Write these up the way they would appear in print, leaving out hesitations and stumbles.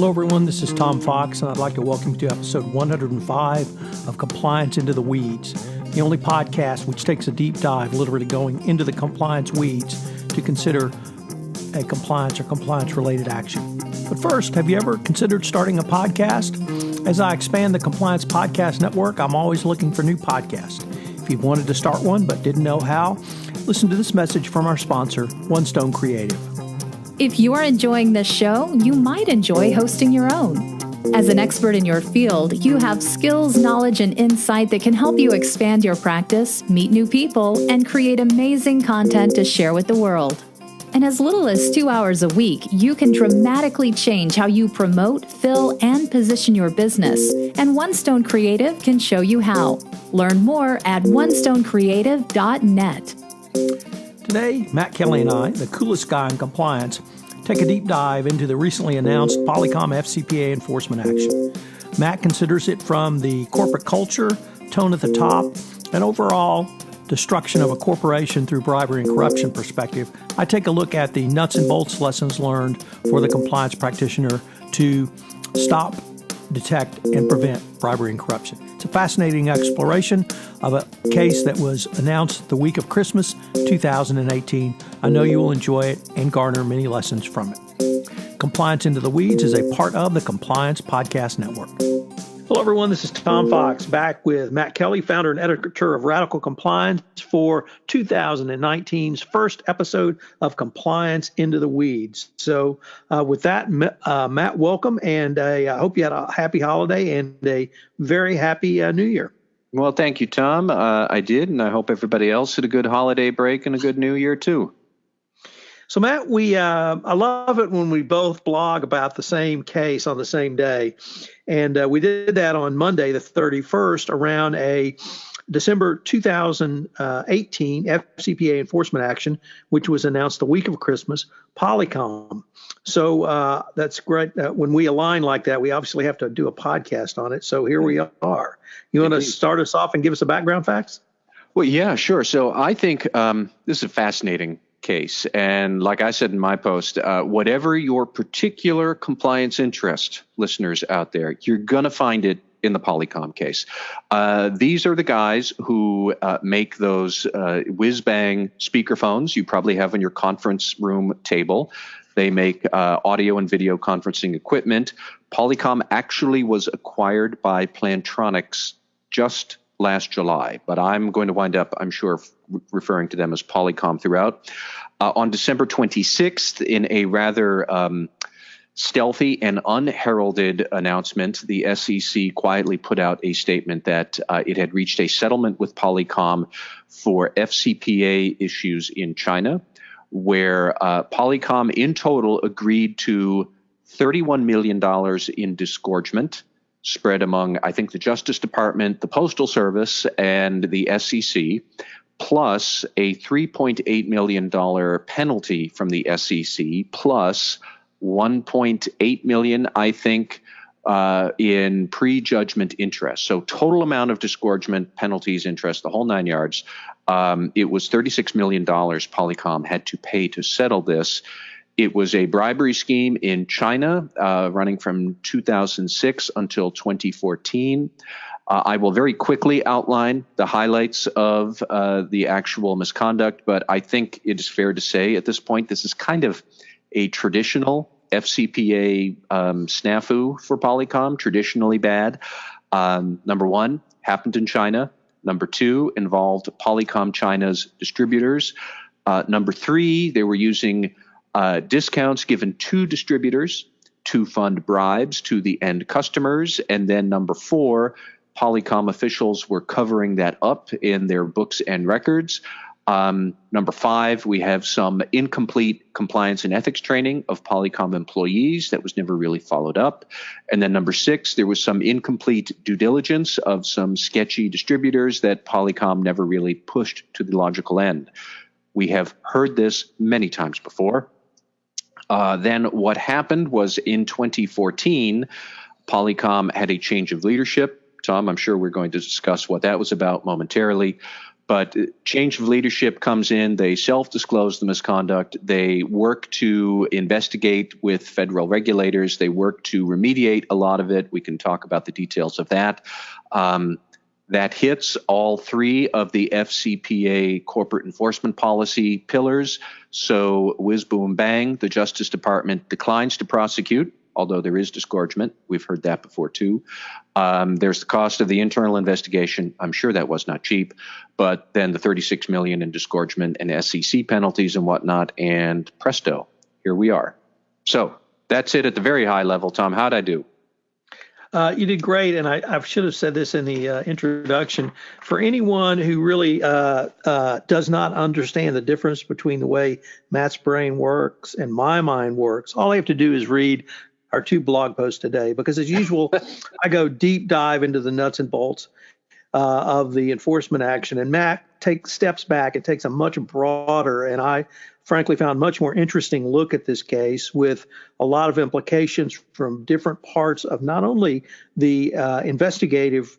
Hello, everyone. This is Tom Fox, and I'd like to welcome you to episode 105 of Compliance Into the Weeds, the only podcast which takes a deep dive, literally going into the compliance weeds to consider a compliance or compliance-related action. But first, have you ever considered starting a podcast? As I expand the Compliance Podcast Network, I'm always looking for new podcasts. If you've wanted to start one but didn't know how, listen to this message from our sponsor, One Stone Creative. If you are enjoying this show, you might enjoy hosting your own. As an expert in your field, you have skills, knowledge, and insight that can help you expand your practice, meet new people, and create amazing content to share with the world. In as little as 2 hours a week, you can dramatically change how you promote, fill, and position your business. And One Stone Creative can show you how. Learn more at onestonecreative.net. Today, Matt Kelly and I, the coolest guy in compliance, take a deep dive into the recently announced Polycom FCPA enforcement action. Matt considers it from the corporate culture, tone at the top, and overall destruction of a corporation through bribery and corruption perspective. I take a look at the nuts and bolts lessons learned for the compliance practitioner to stop, detect, and prevent bribery and corruption. It's a fascinating exploration of a case that was announced the week of Christmas 2018. I know you will enjoy it and garner many lessons from it. Compliance Into the Weeds is a part of the Compliance Podcast Network. Hello, everyone. This is Tom Fox, back with Matt Kelly, founder and editor of Radical Compliance, for 2019's first episode of Compliance Into the Weeds. So with that, Matt, welcome, and I hope you had a happy holiday and a very happy New Year. Well, thank you, Tom. I did, and I hope everybody else had a good holiday break and a good New Year, too. So, Matt, I love it when we both blog about the same case on the same day. And we did that on Monday, the 31st, around a December 2018 FCPA enforcement action, which was announced the week of Christmas, Polycom. So that's great. When we align like that, we obviously have to do a podcast on it. So here we are. You want to start us off and give us a background facts? Well, yeah, sure. So I think this is a fascinating case. And like I said in my post, whatever your particular compliance interest, listeners out there, you're going to find it in the Polycom case. These are the guys who make those whiz-bang speakerphones you probably have on your conference room table. They make audio and video conferencing equipment. Polycom actually was acquired by Plantronics just last July, but I'm going to wind up, I'm sure, referring to them as Polycom throughout. On December 26th, in a rather stealthy and unheralded announcement, the SEC quietly put out a statement that it had reached a settlement with Polycom for FCPA issues in China, where Polycom in total agreed to $31 million in disgorgement, spread among, I think, the Justice Department, the Postal Service, and the SEC, plus a $3.8 million penalty from the SEC, plus $1.8 million, I think, in prejudgment interest. So total amount of disgorgement, penalties, interest, the whole nine yards. It was $36 million Polycom had to pay to settle this. It was a bribery scheme in China running from 2006 until 2014. I will very quickly outline the highlights of the actual misconduct, but I think it is fair to say at this point this is kind of a traditional FCPA snafu for Polycom, traditionally bad. Number one, happened in China. Number two, involved Polycom China's distributors. Number three, they were using discounts given to distributors to fund bribes to the end customers. And then number four, Polycom officials were covering that up in their books and records. Number five, we have some incomplete compliance and ethics training of Polycom employees that was never really followed up. And then number six, there was some incomplete due diligence of some sketchy distributors that Polycom never really pushed to the logical end. We have heard this many times before. Then what happened was in 2014, Polycom had a change of leadership. Tom, I'm sure we're going to discuss what that was about momentarily. But change of leadership comes in. They self-disclose the misconduct. They work to investigate with federal regulators. They work to remediate a lot of it. We can talk about the details of that. That hits all three of the FCPA corporate enforcement policy pillars. So whiz, boom, bang, the Justice Department declines to prosecute, although there is disgorgement. We've heard that before, too. There's the cost of the internal investigation. I'm sure that was not cheap. But then the $36 million in disgorgement and SEC penalties and whatnot, and presto, here we are. So that's it at the very high level. Tom, how'd I do? You did great, and I should have said this in the introduction. For anyone who really does not understand the difference between the way Matt's brain works and my mind works, all I have to do is read our 2 blog posts today, because as usual, I go deep dive into the nuts and bolts of the enforcement action, and Matt takes steps back and takes a much broader, and I frankly found much more interesting look at this case, with a lot of implications from different parts of not only the investigative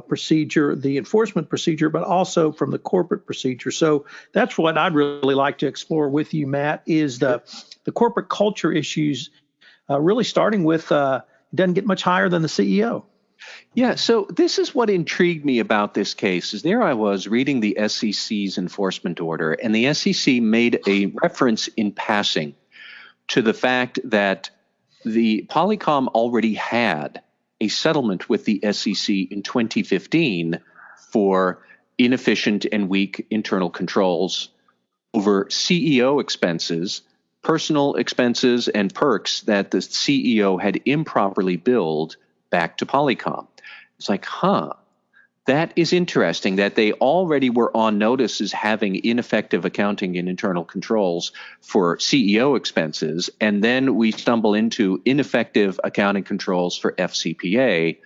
procedure, the enforcement procedure, but also from the corporate procedure. So that's what I'd really like to explore with you, Matt, is the corporate culture issues, really starting with it doesn't get much higher than the CEO. Yeah, so this is what intrigued me about this case. Is there I was reading the SEC's enforcement order, and the SEC made a reference in passing to the fact that the Polycom already had a settlement with the SEC in 2015 for inefficient and weak internal controls over CEO expenses, personal expenses, and perks that the CEO had improperly billed back to Polycom. It's like, that is interesting that they already were on notice as having ineffective accounting and internal controls for CEO expenses, and then we stumble into ineffective accounting controls for FCPA.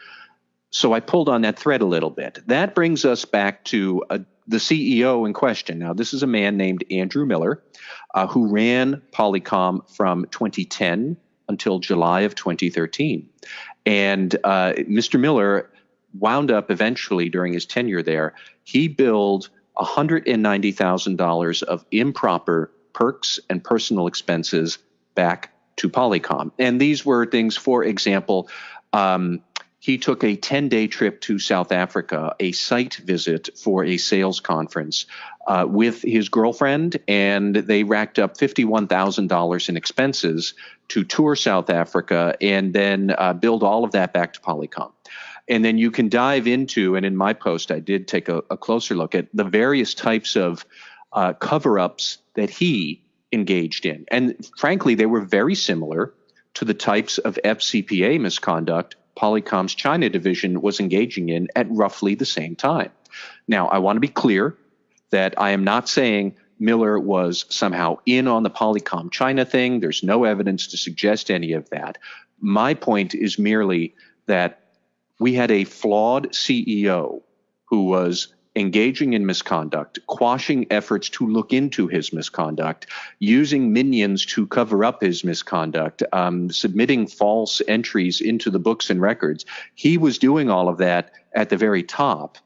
So I pulled on that thread a little bit. That brings us back to the CEO in question. Now, this is a man named Andrew Miller, who ran Polycom from 2010 until July of 2013. And Mr. Miller wound up eventually, during his tenure there, he billed $190,000 of improper perks and personal expenses back to Polycom. And these were things, for example, he took a 10-day trip to South Africa, a site visit for a sales conference with his girlfriend, and they racked up $51,000 in expenses to tour South Africa and then billed all of that back to Polycom. And then you can dive into, and in my post, I did take a closer look at the various types of cover-ups that he engaged in. And frankly, they were very similar to the types of FCPA misconduct Polycom's China division was engaging in at roughly the same time. Now, I want to be clear that I am not saying Miller was somehow in on the Polycom China thing. There's no evidence to suggest any of that. My point is merely that we had a flawed CEO who was engaging in misconduct, quashing efforts to look into his misconduct, using minions to cover up his misconduct, submitting false entries into the books and records. He was doing all of that at the very top.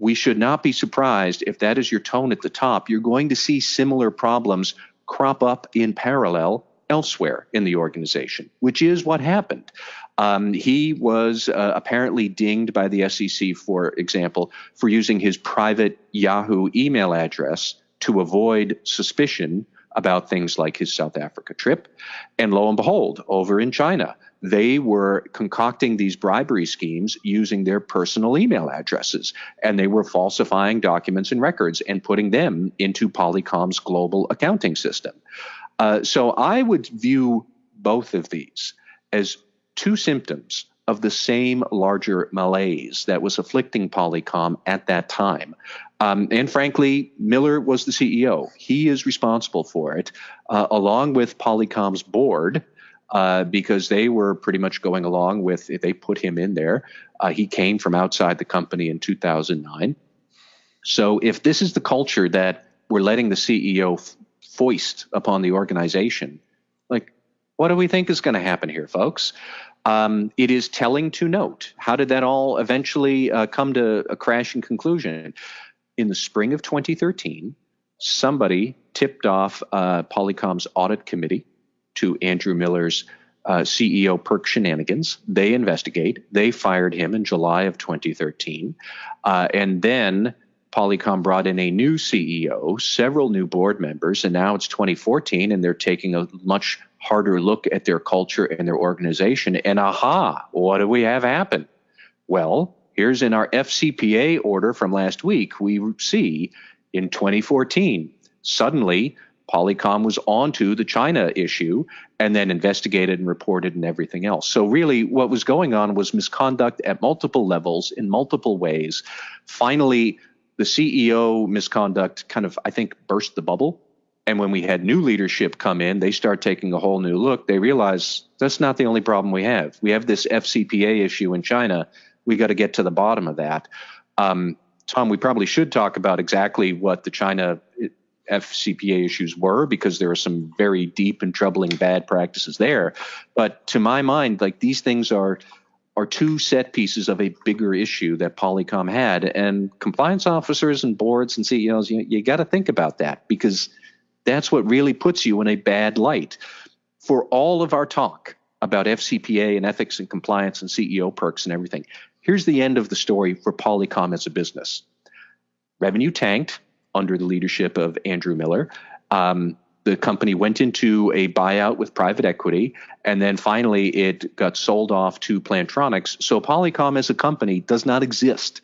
We should not be surprised if that is your tone at the top. You're going to see similar problems crop up in parallel elsewhere in the organization, which is what happened. He was apparently dinged by the SEC, for example, for using his private Yahoo email address to avoid suspicion about things like his South Africa trip. And lo and behold, over in China, they were concocting these bribery schemes using their personal email addresses, and they were falsifying documents and records and putting them into Polycom's global accounting system. So I would view both of these as two symptoms of the same larger malaise that was afflicting Polycom at that time. And frankly, Miller was the CEO. He is responsible for it, along with Polycom's board, because they were pretty much going along with it. They put him in there. He came from outside the company in 2009. So if this is the culture that we're letting the CEO foist upon the organization, like, what do we think is going to happen here, folks? It is telling to note. How did that all eventually come to a crashing conclusion? in the spring of 2013, somebody tipped off Polycom's audit committee to Andrew Miller's CEO perk shenanigans. They investigate. They fired him in July of 2013. And then Polycom brought in a new CEO, several new board members, and now it's 2014, and they're taking a much harder look at their culture and their organization. And what do we have happen? Well, here's in our FCPA order from last week, we see in 2014, suddenly Polycom was onto the China issue and then investigated and reported and everything else. So really what was going on was misconduct at multiple levels in multiple ways. Finally, the CEO misconduct kind of, I think, burst the bubble. And when we had new leadership come in, they start taking a whole new look. They realize that's not the only problem we have. We have this FCPA issue in China. We got to get to the bottom of that. Tom, we probably should talk about exactly what the China FCPA issues were, because there are some very deep and troubling bad practices there. But to my mind, like, these things are two set pieces of a bigger issue that Polycom had. And compliance officers and boards and CEOs, you got to think about that, because that's what really puts you in a bad light. For all of our talk about FCPA and ethics and compliance and CEO perks and everything, here's the end of the story for Polycom as a business. Revenue tanked under the leadership of Andrew Miller. The company went into a buyout with private equity, and then finally it got sold off to Plantronics. So Polycom as a company does not exist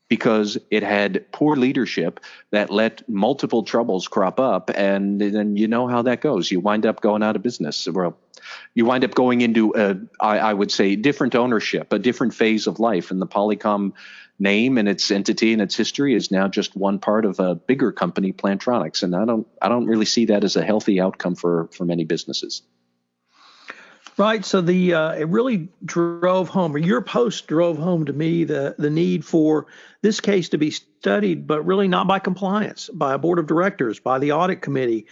because it had poor leadership that let multiple troubles crop up, and then you know how that goes. You wind up going out of business. Well, you wind up going into, I would say, different ownership, a different phase of life, and the Polycom name and its entity and its history is now just one part of a bigger company, Plantronics, and I don't really see that as a healthy outcome for many businesses. Right. So it really drove home, or your post drove home to me, the need for this case to be studied, but really not by compliance, by a board of directors, by the audit committee,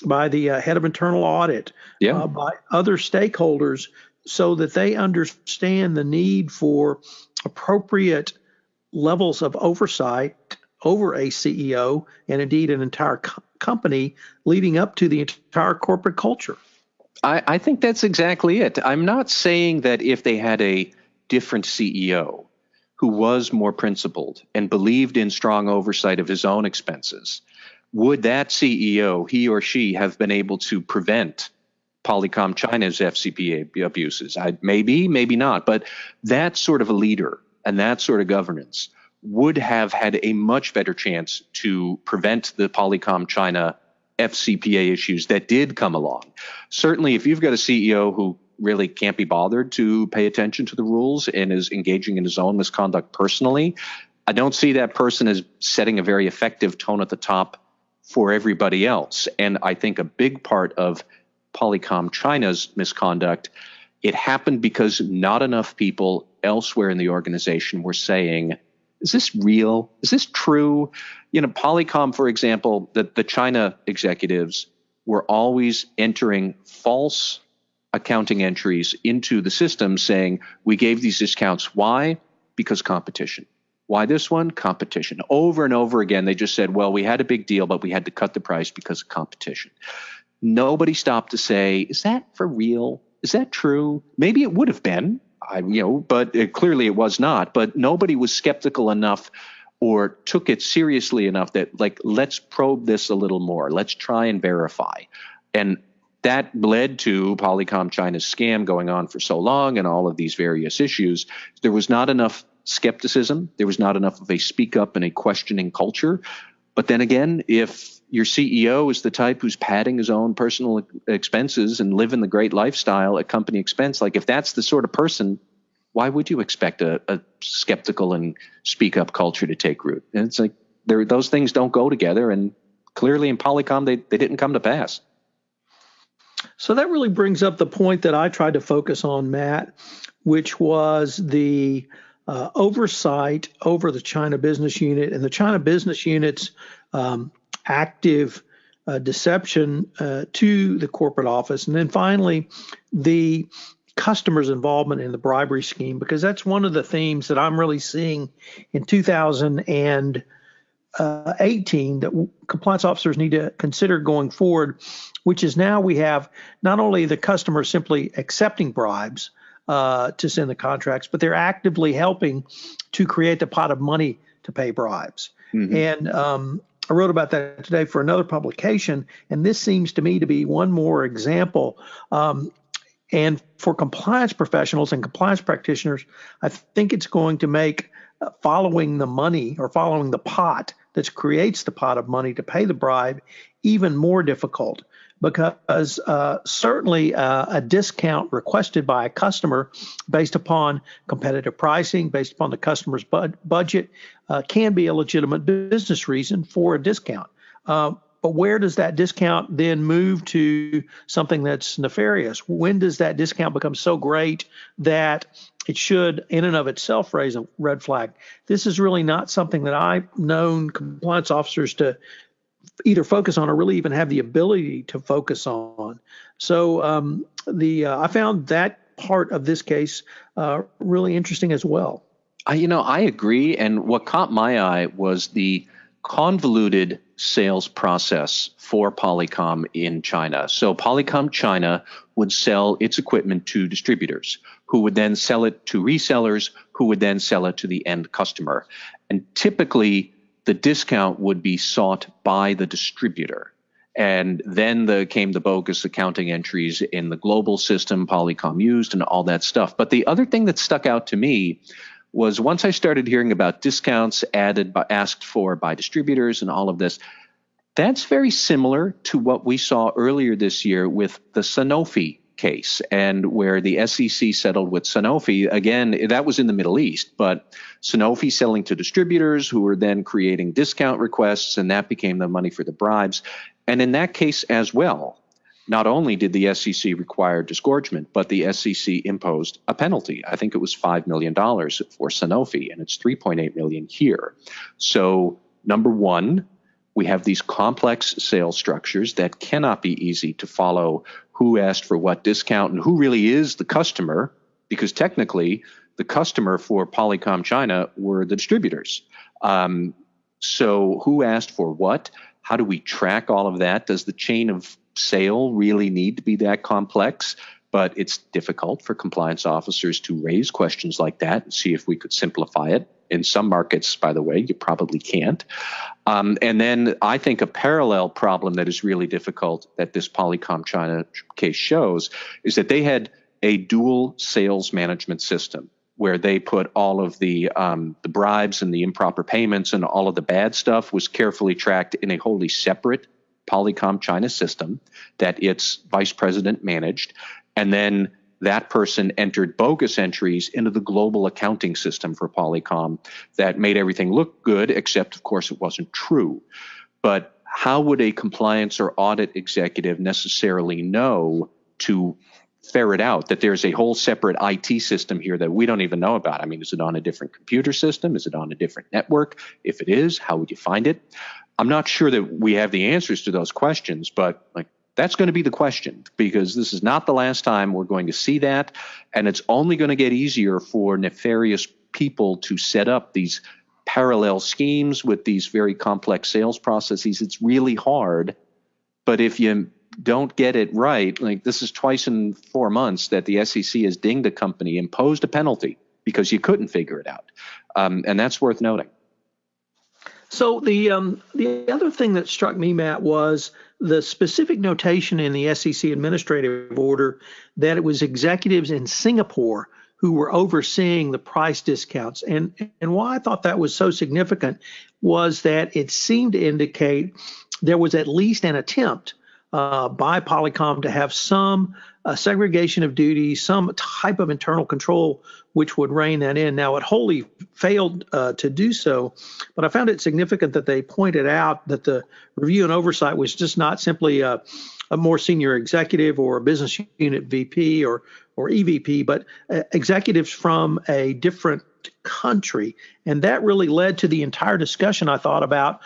by the head of internal audit, by other stakeholders, so that they understand the need for appropriate levels of oversight over a CEO and indeed an entire company leading up to the entire corporate culture. I think that's exactly it. I'm not saying that if they had a different CEO who was more principled and believed in strong oversight of his own expenses, would that CEO, he or she, have been able to prevent Polycom China's FCPA abuses? Maybe, maybe not. But that sort of a leader and that sort of governance would have had a much better chance to prevent the Polycom China FCPA issues that did come along. Certainly, if you've got a CEO who really can't be bothered to pay attention to the rules and is engaging in his own misconduct personally, I don't see that person as setting a very effective tone at the top for everybody else. And I think a big part of Polycom China's misconduct, it happened because not enough people elsewhere in the organization were saying, is this real? Is this true? Polycom, for example, the China executives were always entering false accounting entries into the system saying, we gave these discounts. Why? Because competition. Why this one? Competition. Over and over again, they just said, well, we had a big deal, but we had to cut the price because of competition. Nobody stopped to say, is that for real? Is that true? Maybe it would have been. But clearly it was not. But nobody was skeptical enough or took it seriously enough that, like, let's probe this a little more. Let's try and verify. And that led to Polycom China's scam going on for so long and all of these various issues. There was not enough skepticism. There was not enough of a speak up and a questioning culture. But then again, if your CEO is the type who's padding his own personal expenses and living the great lifestyle at company expense, like, if that's the sort of person, why would you expect a skeptical and speak up culture to take root? And it's like, those things don't go together. And clearly in Polycom, they didn't come to pass. So that really brings up the point that I tried to focus on, Matt, which was the oversight over the China business unit and the China business unit's active deception to the corporate office. And then finally, the customers' involvement in the bribery scheme, because that's one of the themes that I'm really seeing in 2015 18 that compliance officers need to consider going forward, which is now we have not only the customer simply accepting bribes to send the contracts, but they're actively helping to create the pot of money to pay bribes. Mm-hmm. And I wrote about that today for another publication, and this seems to me to be one more example. And for compliance professionals and compliance practitioners, I think it's going to make following the money or following the pot that creates the pot of money to pay the bribe even more difficult, because certainly a discount requested by a customer based upon competitive pricing, based upon the customer's budget, can be a legitimate business reason for a discount. But where does that discount then move to something that's nefarious? When does that discount become so great that it should, in and of itself, raise a red flag? This is really not something that I've known compliance officers to either focus on or really even have the ability to focus on. So I found that part of this case really interesting as well. I agree. And what caught my eye was the convoluted sales process for Polycom in China. So Polycom China would sell its equipment to distributors, who would then sell it to resellers, who would then sell it to the end customer. And typically, the discount would be sought by the distributor. And then came the bogus accounting entries in the global system Polycom used and all that stuff. But the other thing that stuck out to me was once I started hearing about discounts asked for by distributors and all of this, that's very similar to what we saw earlier this year with the Sanofi case, and where the SEC settled with Sanofi. Again, that was in the Middle East, but Sanofi selling to distributors who were then creating discount requests, and that became the money for the bribes. And in that case as well, not only did the SEC require disgorgement, but the SEC imposed a penalty. I think it was $5 million for Sanofi, and it's $3.8 million here. So number one, we have these complex sales structures that cannot be easy to follow who asked for what discount and who really is the customer, because technically the customer for Polycom China were the distributors. So who asked for what? How do we track all of that? Does the chain of sale really need to be that complex? But it's difficult for compliance officers to raise questions like that and see if we could simplify it. In some markets, by the way, you probably can't. And then I think a parallel problem that is really difficult that this Polycom China case shows is that they had a dual sales management system where they put all of the bribes and the improper payments and all of the bad stuff was carefully tracked in a wholly separate Polycom China system that its vice president managed. And then that person entered bogus entries into the global accounting system for Polycom that made everything look good, except, of course, it wasn't true. But how would a compliance or audit executive necessarily know to ferret out that there's a whole separate IT system here that we don't even know about? I mean, is it on a different computer system? Is it on a different network? If it is, how would you find it? I'm not sure that we have the answers to those questions, but that's going to be the question, because this is not the last time we're going to see that. And it's only going to get easier for nefarious people to set up these parallel schemes with these very complex sales processes. It's really hard. But if you don't get it right, this is twice in 4 months that the SEC has dinged a company, imposed a penalty because you couldn't figure it out. And that's worth noting. So the other thing that struck me, Matt, was the specific notation in the SEC administrative order that it was executives in Singapore who were overseeing the price discounts. And why I thought that was so significant was that it seemed to indicate there was at least an attempt by Polycom to have some segregation of duties, some type of internal control which would rein that in. Now, it wholly failed to do so, but I found it significant that they pointed out that the review and oversight was just not simply a more senior executive or a business unit VP or EVP, but executives from a different country. And that really led to the entire discussion, I thought, about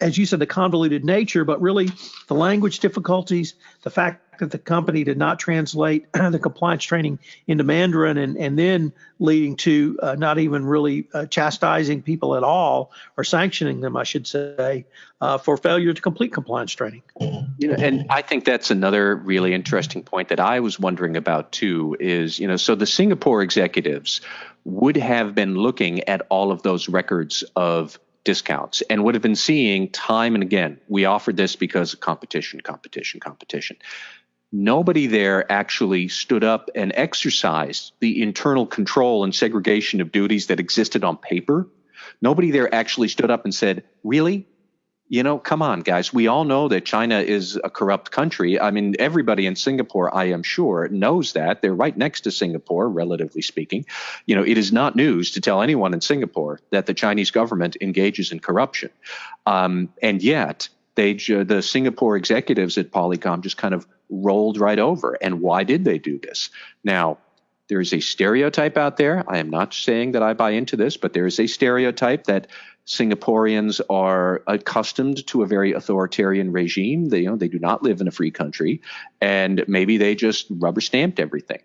as you said, the convoluted nature, but really the language difficulties, the fact that the company did not translate the compliance training into Mandarin and then leading to not even really chastising people at all or sanctioning them, I should say, for failure to complete compliance training. And I think that's another really interesting point that I was wondering about too is, so the Singapore executives would have been looking at all of those records of discounts and would have been seeing time and again, we offered this because of competition. Nobody there actually stood up and exercised the internal control and segregation of duties that existed on paper. Nobody there actually stood up and said, really? Come on, guys. We all know that China is a corrupt country. I mean, everybody in Singapore, I am sure, knows that. They're right next to Singapore, relatively speaking. It is not news to tell anyone in Singapore that the Chinese government engages in corruption. And yet, the Singapore executives at Polycom just kind of rolled right over. And why did they do this? Now, there is a stereotype out there. I am not saying that I buy into this, but there is a stereotype that Singaporeans are accustomed to a very authoritarian regime. They do not live in a free country, and maybe they just rubber stamped everything.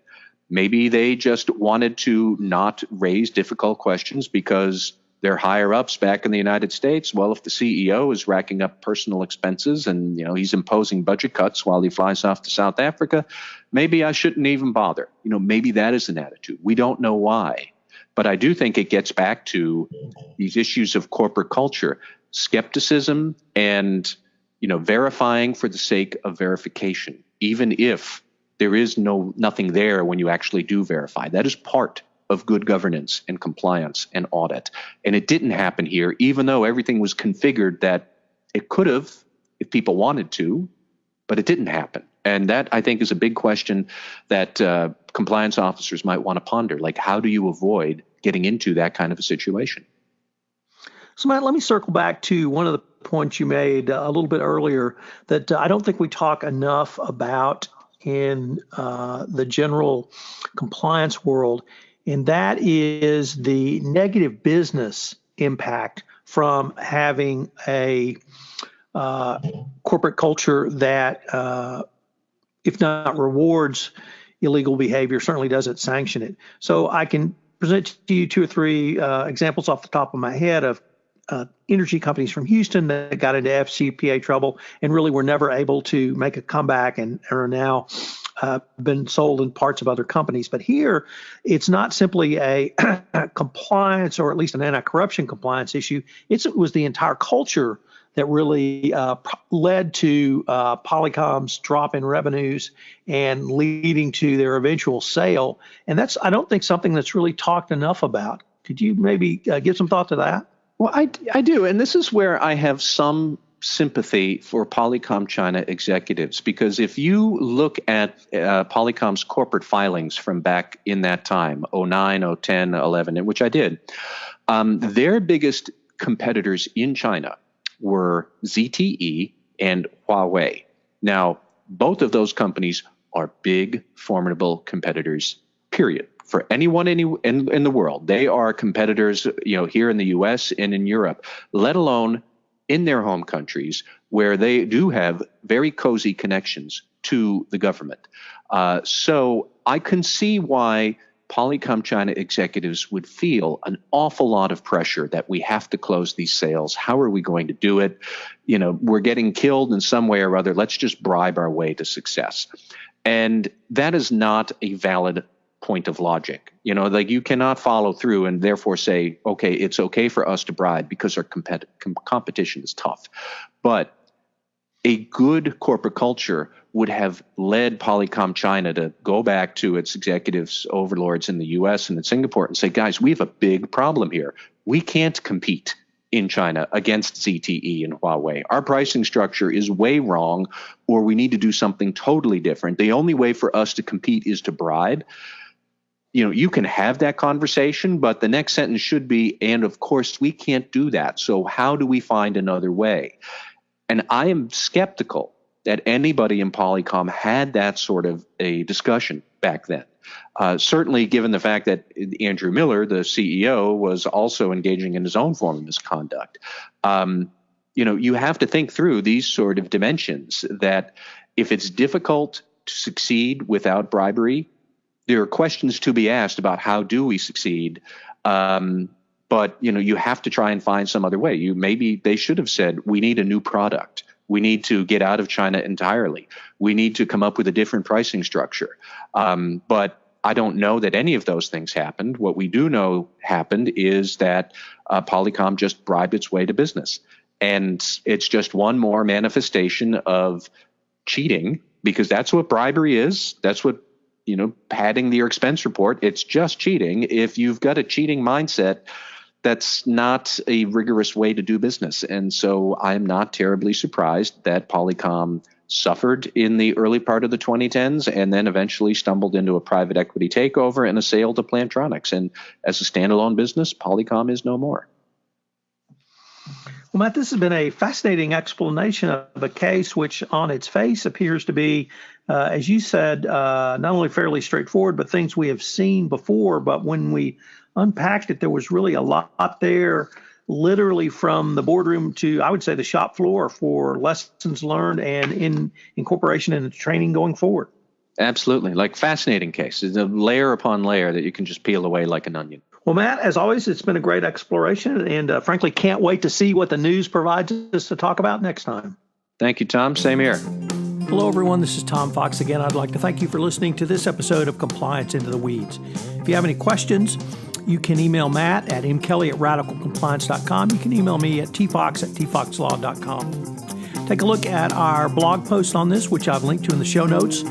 Maybe they just wanted to not raise difficult questions because their higher ups back in the United States. Well, if the CEO is racking up personal expenses and he's imposing budget cuts while he flies off to South Africa, maybe I shouldn't even bother. Maybe that is an attitude. We don't know why. But I do think it gets back to these issues of corporate culture, skepticism, and verifying for the sake of verification, even if there is nothing there when you actually do verify. That is part of good governance and compliance and audit. And it didn't happen here, even though everything was configured that it could have if people wanted to, but it didn't happen. And that, I think, is a big question that compliance officers might want to ponder. Like, how do you avoid getting into that kind of a situation? So, Matt, let me circle back to one of the points you made a little bit earlier that I don't think we talk enough about in the general compliance world, and that is the negative business impact from having a corporate culture that if not rewards illegal behavior, certainly doesn't sanction it. So I can present to you two or three examples off the top of my head of energy companies from Houston that got into FCPA trouble and really were never able to make a comeback and are now been sold in parts of other companies. But here, it's not simply a compliance or at least an anti-corruption compliance issue. It was the entire culture that really led to Polycom's drop in revenues and leading to their eventual sale. And that's, I don't think, something that's really talked enough about. Could you maybe give some thought to that? Well, I do. And this is where I have some sympathy for Polycom China executives, because if you look at Polycom's corporate filings from back in that time, 09, 010, 11, which I did, their biggest competitors in China were ZTE and Huawei. Now, both of those companies are big, formidable competitors, period. For anyone in the world, they are competitors, here in the U.S. and in Europe, let alone in their home countries where they do have very cozy connections to the government. So I can see why Polycom China executives would feel an awful lot of pressure that we have to close these sales. How are we going to do it? We're getting killed in some way or other. Let's just bribe our way to success. And that is not a valid point of logic. You cannot follow through and therefore say, okay, it's okay for us to bribe because our competition is tough. But a good corporate culture would have led Polycom China to go back to its executives, overlords in the U.S. and in Singapore and say, guys, we have a big problem here. We can't compete in China against ZTE and Huawei. Our pricing structure is way wrong, or we need to do something totally different. The only way for us to compete is to bribe. You can have that conversation, but the next sentence should be, and of course, we can't do that. So how do we find another way? And I am skeptical that anybody in Polycom had that sort of a discussion back then. Certainly given the fact that Andrew Miller, the CEO, was also engaging in his own form of misconduct. You have to think through these sort of dimensions that if it's difficult to succeed without bribery. There are questions to be asked about how do we succeed, but you have to try and find some other way. Maybe they should have said, we need a new product. We need to get out of China entirely. We need to come up with a different pricing structure. But I don't know that any of those things happened. What we do know happened is that Polycom just bribed its way to business. And it's just one more manifestation of cheating, because that's what bribery is. That's what, padding your expense report. It's just cheating. If you've got a cheating mindset, that's not a rigorous way to do business. And so I'm not terribly surprised that Polycom suffered in the early part of the 2010s and then eventually stumbled into a private equity takeover and a sale to Plantronics. And as a standalone business, Polycom is no more. Well, Matt, this has been a fascinating explanation of a case which on its face appears to be, as you said, not only fairly straightforward, but things we have seen before. But when we unpacked it, there was really a lot there, literally from the boardroom to, I would say, the shop floor for lessons learned and in incorporation into training going forward. Absolutely. Like fascinating case. It's a layer upon layer that you can just peel away like an onion. Well, Matt, as always, it's been a great exploration, and frankly, can't wait to see what the news provides us to talk about next time. Thank you, Tom. Same here. Hello, everyone. This is Tom Fox again. I'd like to thank you for listening to this episode of Compliance Into the Weeds. If you have any questions, you can email Matt at mkelly@radicalcompliance.com. You can email me at tfox@tfoxlaw.com. Take a look at our blog post on this, which I've linked to in the show notes.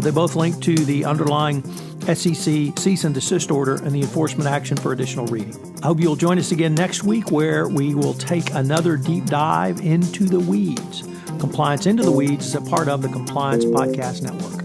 They both link to the underlying SEC cease and desist order and the enforcement action for additional reading. I hope you'll join us again next week, where we will take another deep dive into the weeds. Compliance Into the Weeds is a part of the Compliance Podcast Network.